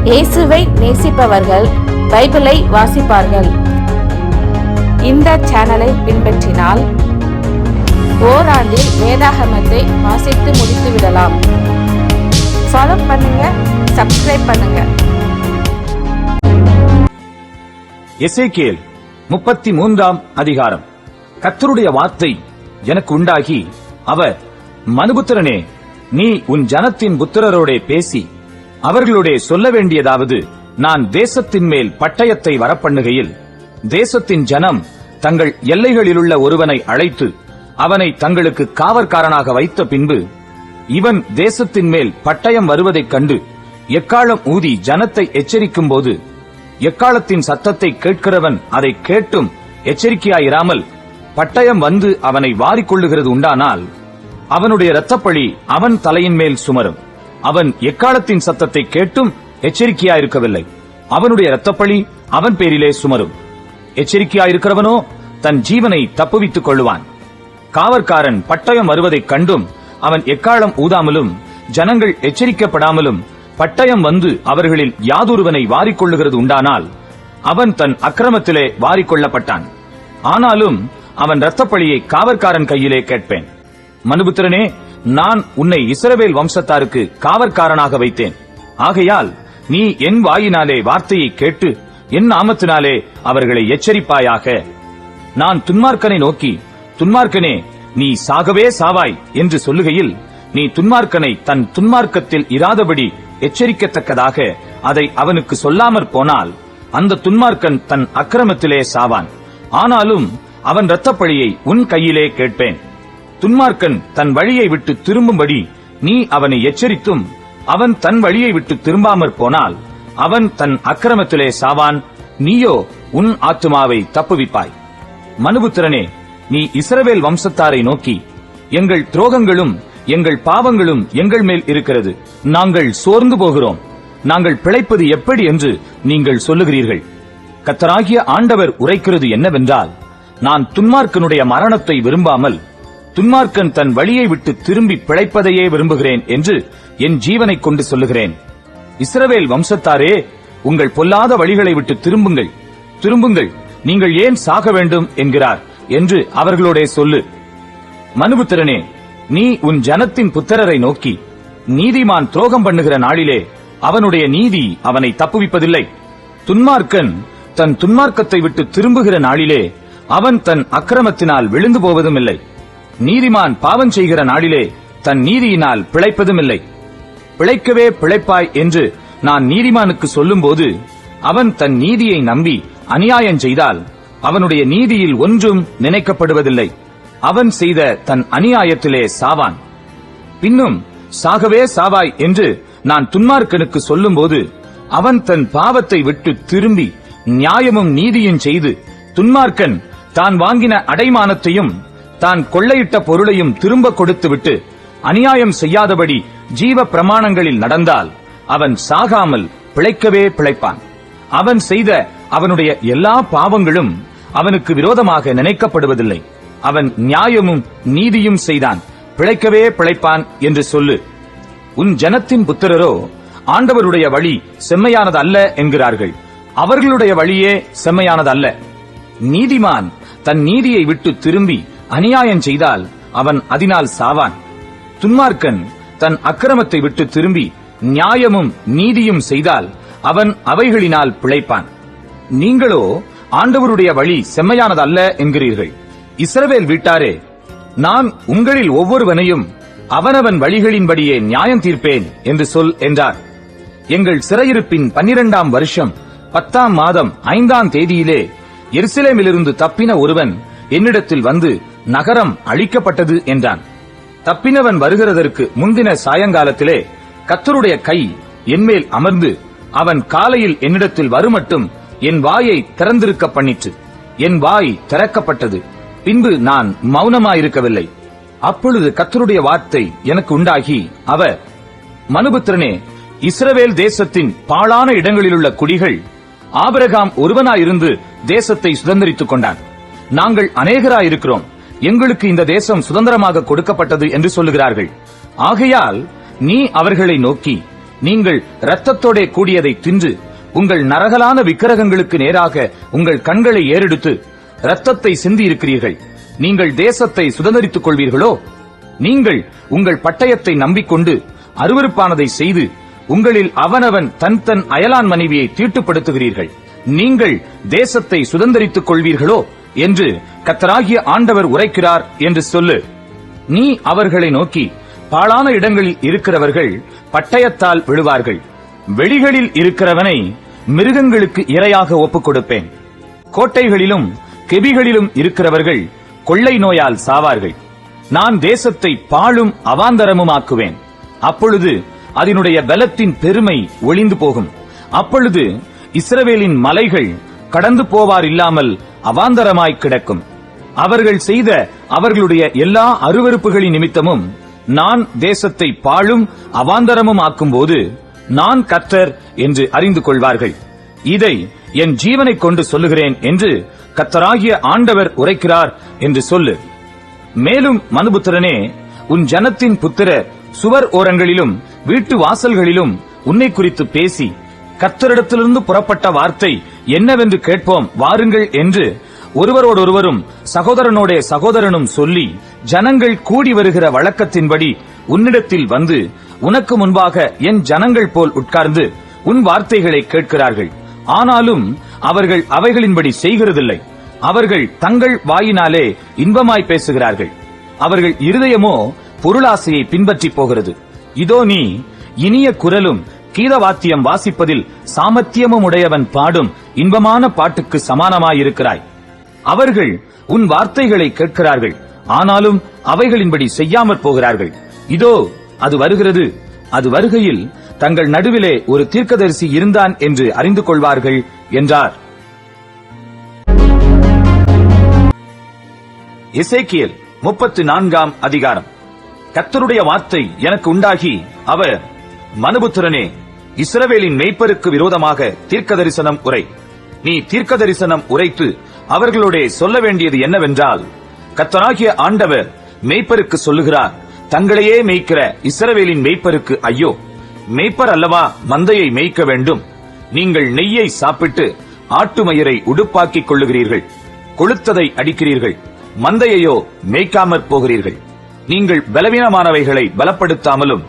இயேசுவை நேசிப்பவர்கள் பைபிளை வாசிப்பார்கள். இந்த சேனலை பின்பற்றினால் ஓராண்டில் வேதாகமத்தை வாசித்து முடித்து விடலாம். ஃபாலோ பண்ணுங்க, சப்ஸ்கிரைப் பண்ணுங்க. எசேக்கியேல் 33ஆம் அதிகாரம். கர்த்தருடைய வார்த்தை எனக்கு உண்டாகி, அவர், மனுபுத்திரனே, நீ உன் ஜனத்தின் புத்திரரோடே பேசி அவர்களோடே சொல்ல வேண்டியதாவது, நான் தேசத்தின் மேல் பட்டயத்தை வரப்பண்ணுகையில் தேசத்தின் ஜனம் தங்கள் எல்லைகளிலுள்ள ஒருவனை அழைத்து அவனை தங்களுக்கு காவற்காரனாக வைத்த பின்பு, இவன் தேசத்தின் மேல் பட்டயம் வருவதைக் கண்டு எக்காளம் ஊதி ஜனத்தை எச்சரிக்கும் போது, எக்காளத்தின் சத்தத்தை கேட்கிறவன் அதை கேட்டும் எச்சரிக்கையாயிராமல் பட்டயம் வந்து அவனை வாரிக்கொள்ளுகிறது உண்டானால், அவனுடைய இரத்தப்பழி அவன் தலையின் மேல் சுமரும். அவன் எக்காளத்தின் சத்தத்தை கேட்டும் எச்சரிக்கையாயிருக்கவில்லை, அவனுடைய இரத்தப்பழி அவன் பேரிலே சுமரும். எச்சரிக்கையாயிருக்கிறவனோ தன் ஜீவனை தப்புவித்துக் கொள்ளுவான். காவற்காரன் பட்டயம் வருவதைக் கண்டும் அவன் எக்காளம் ஊதாமலும் ஜனங்கள் எச்சரிக்கப்படாமலும் பட்டயம் வந்து அவர்களில் யாதொருவனை வாரிக்கொள்ளுகிறது உண்டானால், அவன் தன் அக்கிரமத்திலே வாரிக்கொள்ளப்பட்டான். ஆனாலும் அவன் இரத்தப்பழியை காவற்காரன் கையிலே கேட்பேன். மனுபுத்திரனே, நான் உன்னை இஸ்ரவேல் வம்சத்தாருக்கு காவற்காரனாக வைத்தேன். ஆகையால் நீ என் வாயினாலே வார்த்தையை கேட்டு என் நாமத்தினாலே அவர்களை எச்சரிப்பாயாக. நான் துன்மார்க்கனை நோக்கி, துன்மார்க்கனே, நீ சாகவே சாவாய் என்று சொல்லுகையில், நீ துன்மார்க்கனை தன் துன்மார்க்கத்தில் இராதபடி எச்சரிக்கத்தக்கதாக அதை அவனுக்கு சொல்லாமற் போனால், அந்த துன்மார்க்கன் தன் அக்கிரமத்திலே சாவான். ஆனாலும் அவன் இரத்தப்பழியை உன் கையிலே கேட்பேன். துன்மார்க்கன் தன் வழியை விட்டு திரும்பும்படி நீ அவனை எச்சரித்தும் அவன் தன் வழியை விட்டு திரும்பாமற் போனால், அவன் தன் அக்கிரமத்திலே சாவான், நீயோ உன் ஆத்துமாவை தப்புவிப்பாய். மனுபுத்திரனே, நீ இஸ்ரவேல் வம்சத்தாரை நோக்கி, எங்கள் துரோகங்களும் எங்கள் பாவங்களும் எங்கள் மேல் இருக்கிறது, நாங்கள் சோர்ந்து போகிறோம், நாங்கள் பிழைப்பது எப்படி என்று நீங்கள் சொல்லுகிறீர்கள். கர்த்தராகிய ஆண்டவர் உரைக்கிறது என்னவென்றால், நான் துன்மார்க்கனுடைய மரணத்தை விரும்பாமல் துன்மார்க்கன் தன் வழியை விட்டு திரும்பி பிழைப்பதையே விரும்புகிறேன் என்று என் ஜீவனைக் கொண்டு சொல்லுகிறேன். இஸ்ரவேல் வம்சத்தாரே, உங்கள் பொல்லாத வழிகளை விட்டு திரும்புங்கள், திரும்புங்கள், நீங்கள் ஏன் சாக வேண்டும் என்கிறார் என்று அவர்களோடே சொல்லு. மனுபுத்திரனே, நீ உன் ஜனத்தின் புத்திரரை நோக்கி, நீதிமான் துரோகம் பண்ணுகிற நாளிலே அவனுடைய நீதி அவனை தப்புவிப்பதில்லை. துன்மார்க்கன் தன் துன்மார்க்கத்தை விட்டு திரும்புகிற நாளிலே அவன் தன் அக்கிரமத்தினால் விழுந்து போவதும் இல்லை. நீதிமான் பாவம் செய்கிற நாளிலே தன் நீதியினால் பிழைப்பதும் இல்லை. பிழைக்கவே பிழைப்பாய் என்று நான் நீதிமானுக்கு சொல்லும்போது, அவன் தன் நீதியை நம்பி அநியாயம் செய்தால் அவனுடைய நீதியில் ஒன்றும் நினைக்கப்படுவதில்லை. அவன் செய்த தன் அநியாயத்திலே சாவான். பின்னும் சாகவே சாவாய் என்று நான் துன்மார்க்கனுக்கு சொல்லும்போது, அவன் தன் பாவத்தை விட்டு திரும்பி நியாயமும் நீதியும் செய்து, துன்மார்க்கன் தான் வாங்கின அடைமானத்தையும் தான் கொள்ளையிட்ட பொருளையும் திரும்ப கொடுத்துவிட்டு அநியாயம் செய்யாதபடி ஜீவ பிரமாணங்களில் நடந்தால், அவன் சாகாமல் பிழைக்கவே பிழைப்பான். அவன் செய்த அவனுடைய எல்லா பாவங்களும் அவனுக்கு விரோதமாக நினைக்கப்படுவதில்லை. அவன் நியாயமும் நீதியும் செய்தான், பிழைக்கவே பிழைப்பான் என்று சொல்லு. உன் ஜனத்தின் புத்திரரோ ஆண்டவருடைய வழி செம்மையானதல்ல என்கிறார்கள். அவர்களுடைய வழியே செம்மையானதல்ல. நீதிமான் தன் நீதியை விட்டு திரும்பி அநியாயம் செய்தால் அவன் அதனால் சாவான். துன்மார்க்கன் தன் அக்கிரமத்தை விட்டு திரும்பி நியாயமும் நீதியும் செய்தால் அவன் அவைகளினால் பிழைப்பான். நீங்களோ ஆண்டவருடைய வழி செம்மையானதல்ல என்கிறீர்கள். இஸ்ரவேல் வீட்டாரே, நான் உங்களில் ஒவ்வொருவனையும் அவனவன் வழிகளின்படியே நியாயம் தீர்ப்பேன் என்று சொல் என்றார். எங்கள் சிறையிருப்பின் 12ஆம் வருஷம் 10ஆம் மாதம் 5ஆம் தேதியிலே எருசலேமிலிருந்து தப்பின ஒருவன் என்னிடத்தில் வந்து, நகரம் அழிக்கப்பட்டது என்றான். தப்பினவன் வருகிறதற்கு முந்தின சாயங்காலத்திலே கர்த்தருடைய கை என்மேல் அமர்ந்து, அவன் காலையில் என்னிடத்தில் வருமட்டும் என் வாயை திறந்திருக்க பண்ணிற்று. என் வாய் திறக்கப்பட்டது. பின்பு நான் மௌனமாயிருக்கவில்லை. அப்பொழுது கர்த்தருடைய வார்த்தை எனக்கு உண்டாகி, அவர், மனுபுத்திரனே, இஸ்ரவேல் தேசத்தின் பாழான இடங்களிலுள்ள குடிகள் ஆபிரகாம் ஒருவனாயிருந்து தேசத்தை சுதந்தரித்துக் கொண்டான். நாங்கள் அநேகராயிருக்கிறோம், எங்களுக்கு இந்த தேசம் சுதந்திரமாக கொடுக்கப்பட்டது என்று சொல்லுகிறார்கள். ஆகையால் நீ அவர்களை நோக்கி, நீங்கள் இரத்தத்தோடே கூடியதை தின்று உங்கள் நரகலான விக்கிரகங்களுக்கு நேராக உங்கள் கண்களை ஏறெடுத்து இரத்தத்தை சிந்தி இருக்கிறீர்கள். நீங்கள் தேசத்தை சுதந்தரித்துக் கொள்வீர்களோ? நீங்கள் உங்கள் பட்டயத்தை நம்பிக்கொண்டு அருவருப்பானதை செய்து உங்களில் அவனவன் தன் தன் அயலான் மனைவியை தீட்டுப்படுத்துகிறீர்கள். நீங்கள் தேசத்தை சுதந்தரித்துக் கொள்வீர்களோ என்று கர்த்தராகிய ஆண்டவர் உரைக்கிறார் என்று சொல்லு. நீ அவர்களை நோக்கி, பாழான இடங்களில் இருக்கிறவர்கள் பட்டயத்தால் விழுவார்கள், வெளிகளில் இருக்கிறவனை மிருகங்களுக்கு இரையாக ஒப்புக் கொடுப்பேன். கோட்டைகளிலும் கெபிகளிலும் இருக்கிறவர்கள் கொள்ளை நோயால் சாவார்கள். நான் தேசத்தை பாழும் அவாந்தரமுமாக்குவேன். அப்பொழுது அதனுடைய பலத்தின் பெருமை ஒளிந்து போகும். அப்பொழுது இஸ்ரவேலின் மலைகள் கடந்து போவார் இல்லாமல் அவாந்தரமாய் கிடக்கும். அவர்கள் செய்த அவர்களுடைய எல்லா அருவருப்புகளின் நிமித்தமும் நான் தேசத்தை பாழும் அவாந்தரமும் ஆக்கும்போது நான் கர்த்தர் என்று அறிந்து கொள்வார்கள். இதை என் ஜீவனை கொண்டு சொல்லுகிறேன் என்று கர்த்தராகிய ஆண்டவர் உரைக்கிறார் என்று சொல்லு. மேலும் மனுபுத்திரனே, உன் ஜனத்தின் புத்திரர் சுவர் ஓரங்களிலும் வீட்டு வாசல்களிலும் உன்னை குறித்து பேசி, கர்த்தரிடத்திலிருந்து புறப்பட்ட வார்த்தை என்னவென்று கேட்போம் வாருங்கள் என்று ஒருவரோடொருவரும் சகோதரனோடே சகோதரனும் சொல்லி, ஜனங்கள் கூடி வருகிற வழக்கத்தின்படி உன்னிடத்தில் வந்து உனக்கு முன்பாக என் ஜனங்கள் போல் உட்கார்ந்து உன் வார்த்தைகளை கேட்கிறார்கள். ஆனாலும் அவர்கள் அவைகளின்படி செய்கிறதில்லை. அவர்கள் தங்கள் வாயினாலே இன்பமாய் பேசுகிறார்கள், அவர்கள் இருதயமோ பொருளாசையை பின்பற்றி போகிறது. இதோ நீ இனிய குரலும் கீதவாத்தியம் வாசிப்பதில் சாமர்த்தியமும் உடையவன் பாடும் இன்பமான பாட்டுக்கு சமானமாயிருக்கிறாய். அவர்கள் உன் வார்த்தைகளை கேட்கிறார்கள், ஆனாலும் அவைகளின்படி செய்யாமற் போகிறார்கள். இதோ அது வருகிறது, அது வருகையில் தங்கள் நடுவிலே ஒரு தீர்க்கதரிசி இருந்தான் என்று அறிந்து கொள்வார்கள் என்றார். எசேக்கியேல் 34 அதிகாரம். கர்த்தருடைய வார்த்தை எனக்கு உண்டாகி, அவர், மனுபுத்திரனே, இஸ்ரவேலின் மேய்ப்பருக்கு விரோதமாக தீர்க்கதரிசனம் உரை. நீ தீர்க்கதரிசனம் உரைத்து அவர்களோடே சொல்ல வேண்டியது என்னவென்றால், கர்த்தராகிய ஆண்டவர் மேய்ப்பருக்கு சொல்லுகிறார், தங்களையே மேய்க்கிற இஸ்ரவேலின் மேய்ப்பருக்கு ஐயோ! மேய்ப்பர் அல்லவா மந்தையை மேய்க்க வேண்டும். நீங்கள் நெய்யை சாப்பிட்டு ஆட்டு மயிரை உடுப்பாக்கிக் கொள்ளுகிறீர்கள், கொளுத்ததை அடிக்கிறீர்கள், மந்தையையோ மேய்க்காமற் போகிறீர்கள். நீங்கள் பலவீனமானவைகளை பலப்படுத்தாமலும்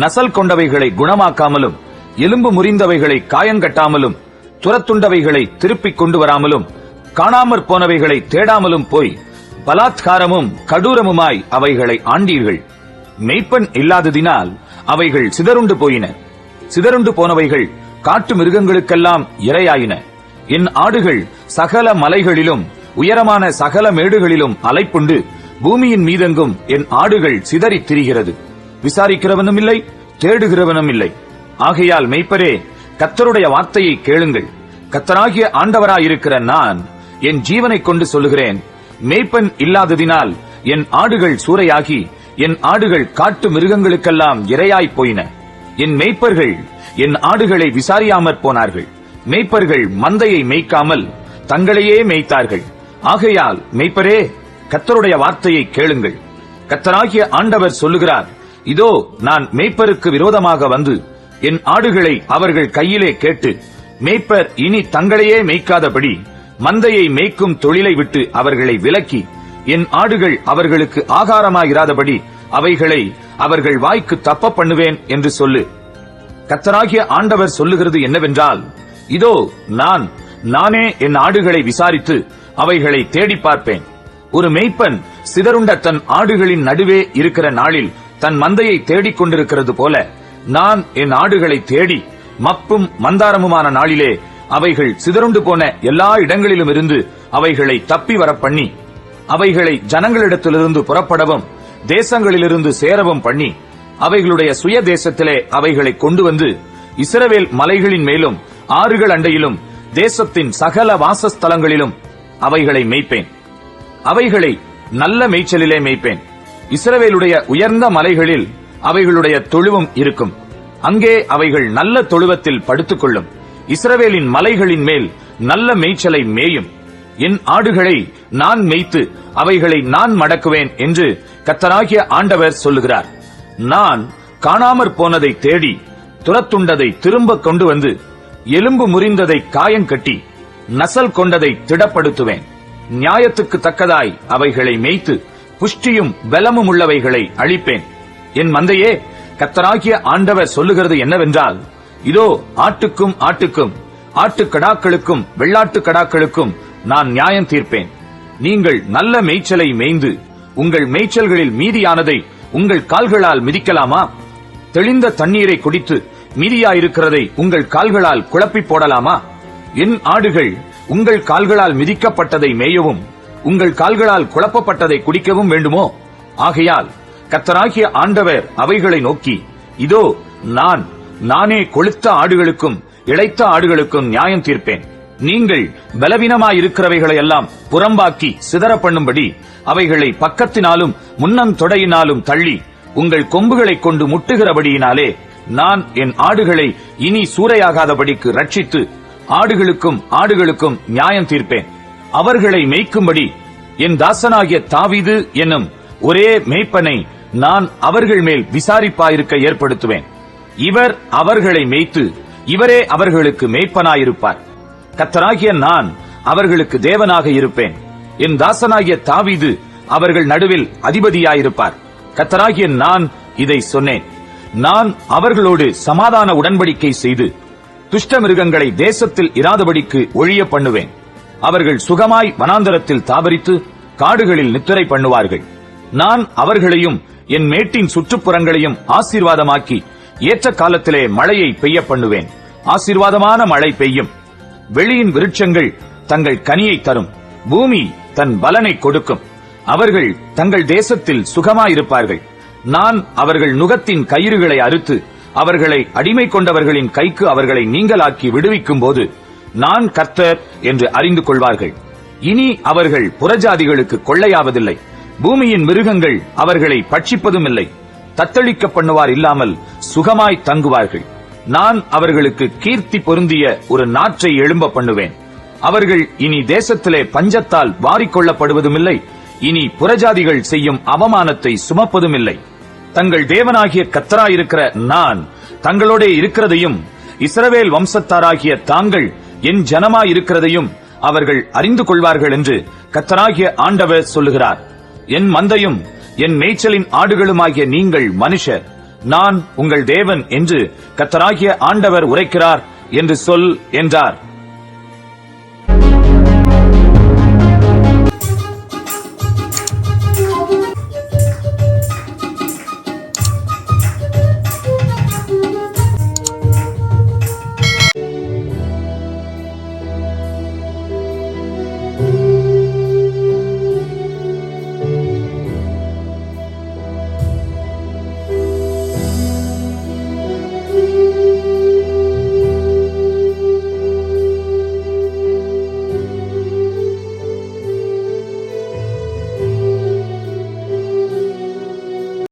நசல் கொண்டவைகளை குணமாக்காமலும் எலும்பு முறிந்தவைகளை காயங்கட்டாமலும் துரத்துண்டவைகளை திருப்பிக் கொண்டு வராமலும் காணாமற் போனவைகளை தேடாமலும் போய் பலாத்காரமும் கடூரமுமாய் அவைகளை ஆண்டீர்கள். மெய்ப்பன் இல்லாததினால் அவைகள் சிதறுண்டு போயின. சிதறுண்டு போனவைகள் காட்டு மிருகங்களுக்கெல்லாம் இரையாயின. என் ஆடுகள் சகல மலைகளிலும் உயரமான சகல மேடுகளிலும் அலைப்புண்டு பூமியின் மீதெங்கும் என் ஆடுகள் சிதறித் திரிகிறது. விசாரிக்கிறவனும் இல்லை, தேடுகிறவனும் இல்லை. ஆகையால் மெய்ப்பரே, கர்த்தருடைய வார்த்தையை கேளுங்கள். கர்த்தராகிய ஆண்டவராயிருக்கிற நான் என் ஜீவனை கொண்டு சொல்லுகிறேன், மேய்ப்பன் இல்லாததினால் என் ஆடுகள் சூறையாகி என் ஆடுகள் காட்டு மிருகங்களுக்கெல்லாம் இரையாய்ப் போயின. என் மேய்ப்பர்கள் என் ஆடுகளை விசாரியாமற் போனார்கள். மேய்ப்பர்கள் மந்தையை மேய்க்காமல் தங்களையே மேய்த்தார்கள். ஆகையால் மெய்ப்பரே, கர்த்தருடைய வார்த்தையை கேளுங்கள். கர்த்தராகிய ஆண்டவர் சொல்லுகிறார், இதோ நான் மேய்ப்பருக்கு விரோதமாக வந்து என் ஆடுகளை அவர்கள் கையிலே கேட்டு, மேய்ப்பர் இனி தங்களையே மேய்க்காதபடி மந்தையை மேய்க்கும் தொழிலை விட்டு அவர்களை விலக்கி, என் ஆடுகள் அவர்களுக்கு ஆகாரமாயிராதபடி அவைகளை அவர்கள் வாய்க்கு தப்ப பண்ணுவேன் என்று சொல்லு. கர்த்தராகிய ஆண்டவர் சொல்லுகிறது என்னவென்றால், இதோ நானே என் ஆடுகளை விசாரித்து அவைகளை தேடி பார்ப்பேன். ஒரு மேய்ப்பன் சிதறுண்ட தன் ஆடுகளின் நடுவே இருக்கிற நாளில் தன் மந்தையை தேடிக் கொண்டிருக்கிறது போல, நான் என் ஆடுகளை தேடி மப்பும் மந்தாரமுமான நாளிலே அவைகள் சிதறுண்டு போன எல்லா இடங்களிலும் இருந்து அவைகளை தப்பி வர பண்ணி, அவைகளை ஜனங்களிடத்திலிருந்து புறப்படவும் தேசங்களிலிருந்து சேரவும் பண்ணி, அவைகளுடைய சுய தேசத்திலே அவைகளை கொண்டு வந்து இஸ்ரவேல் மலைகளின் மேலும் ஆறுகள் அண்டையிலும் தேசத்தின் சகல வாசஸ்தலங்களிலும் அவைகளை மேய்ப்பேன். அவைகளை நல்ல மேய்ச்சலிலே மேய்ப்பேன். இஸ்ரவேலுடைய உயர்ந்த மலைகளில் அவைகளுடைய தொழுவம் இருக்கும். அங்கே அவைகள் நல்ல தொழுவத்தில் படுத்துக்கொள்ளும். இஸ்ரவேலின் மலைகளின் மேல் நல்ல மேய்ச்சலை மேயும். என் ஆடுகளை நான் மேய்த்து அவைகளை நான் மடக்குவேன் என்று கர்த்தராகிய ஆண்டவர் சொல்லுகிறார். நான் காணாமற் போனதை தேடி துரத்துண்டதை திரும்ப கொண்டு வந்து, எலும்பு முறிந்ததை காயங்கட்டி, நசல் கொண்டதை திடப்படுத்துவேன். நியாயத்துக்கு தக்கதாய் அவைகளை மேய்த்து புஷ்டியும் பலமும் உள்ளவைகளை அழிப்பேன். என் மந்தையே, கர்த்தராகிய ஆண்டவர் சொல்லுகிறது என்னவென்றால், இதோ ஆட்டுக்கும் ஆட்டுக்கடாக்களுக்கும் வெள்ளாட்டு கடாக்களுக்கும் நான் நியாயம் தீர்ப்பேன். நீங்கள் நல்ல மேய்ச்சலை மேய்ந்து உங்கள் மேய்ச்சல்களில் மீதியானதை உங்கள் கால்களால் மிதிக்கலாமா? தெளிந்த தண்ணீரை குடித்து மீதியாயிருக்கிறதை உங்கள் கால்களால் குழப்பி போடலாமா? என் ஆடுகள் உங்கள் கால்களால் மிதிக்கப்பட்டதை மேயவும் உங்கள் கால்களால் குழப்பப்பட்டதை குடிக்கவும் வேண்டுமோ? ஆகையால் கர்த்தராகிய ஆண்டவர் அவைகளை நோக்கி, இதோ நானே கொழுத்த ஆடுகளுக்கும் இளைத்த ஆடுகளுக்கும் நியாயம் தீர்ப்பேன். நீங்கள் பலவீனமாயிருக்கிறவைகளை எல்லாம் புறம்பாக்கி சிதற பண்ணும்படி அவைகளை பக்கத்தினாலும் முன்னந்தொடையினாலும் தள்ளி உங்கள் கொம்புகளைக் கொண்டு முட்டுகிறபடியினாலே நான் என் ஆடுகளை இனி சூறையாகாதபடிக்கு ரட்சித்து ஆடுகளுக்கும் நியாயம் தீர்ப்பேன். அவர்களை மேய்க்கும்படி என் தாசனாகிய தாவீது என்னும் ஒரே மேய்ப்பனை நான் அவர்கள் மேல் விசாரிப்பாயிருக்க ஏற்படுத்துவேன். இவர் அவர்களை மேய்த்து இவரே அவர்களுக்கு மேய்ப்பனாயிருப்பார். கர்த்தராகிய நான் அவர்களுக்கு தேவனாக இருப்பேன். என் தாசனாகிய தாவீது அவர்கள் நடுவில் அதிபதியாயிருப்பார். கர்த்தராகிய நான் இதை சொன்னேன். நான் அவர்களோடு சமாதான உடன்படிக்கை செய்து துஷ்ட மிருகங்களை தேசத்தில் இராதபடிக்கு ஒழிய பண்ணுவேன். அவர்கள் சுகமாய் வனாந்தரத்தில் தாபரித்து காடுகளில் நித்திரை பண்ணுவார்கள். நான் அவர்களையும் என் மேட்டின் சுற்றுப்புறங்களையும் ஆசீர்வாதமாக்கி ஏற்ற காலத்திலே மழையை பெய்ய பண்ணுவேன். ஆசீர்வாதமான மழை பெய்யும். வெளியின் விருட்சங்கள் தங்கள் கனியை தரும். பூமி தன் பலனை கொடுக்கும். அவர்கள் தங்கள் தேசத்தில் சுகமாயிருப்பார்கள். நான் அவர்கள் நுகத்தின் கயிறுகளை அறுத்து அவர்களை அடிமை கொண்டவர்களின் கைக்கு அவர்களை நீங்களாக்கி விடுவிக்கும் போது நான் கர்த்தர் என்று அறிந்து கொள்வார்கள். இனி அவர்கள் புறஜாதிகளுக்கு கொள்ளையாவதில்லை. பூமியின் மிருகங்கள் அவர்களை பட்சிப்பதும் இல்லை. தத்தளிக்க பண்ணுவார் இல்லாமல் சுகமாய் தங்குவார்கள். நான் அவர்களுக்கு கீர்த்தி பொருந்திய ஒரு நாற்றை எழும்ப பண்ணுவேன். அவர்கள் இனி தேசத்திலே பஞ்சத்தால் வாரிக்கொள்ளப்படுவதும் இல்லை. இனி புறஜாதிகள் செய்யும் அவமானத்தை சுமப்பதும் இல்லை. தங்கள் தேவனாகிய கர்த்தராயிருக்கிற நான் தங்களோடே இருக்கிறதையும் இஸ்ரவேல் வம்சத்தாராகிய தாங்கள் என் ஜனமாயிருக்கிறதையும் அவர்கள் அறிந்து கொள்வார்கள் என்று கர்த்தராகிய ஆண்டவர் சொல்லுகிறார். என் மந்தையும் என் மேய்ச்சலின் ஆடுகளுமாகிய நீங்கள் மனுஷர், நான் உங்கள் தேவன் என்று கர்த்தராகிய ஆண்டவர் உரைக்கிறார் என்று சொல் என்றார்.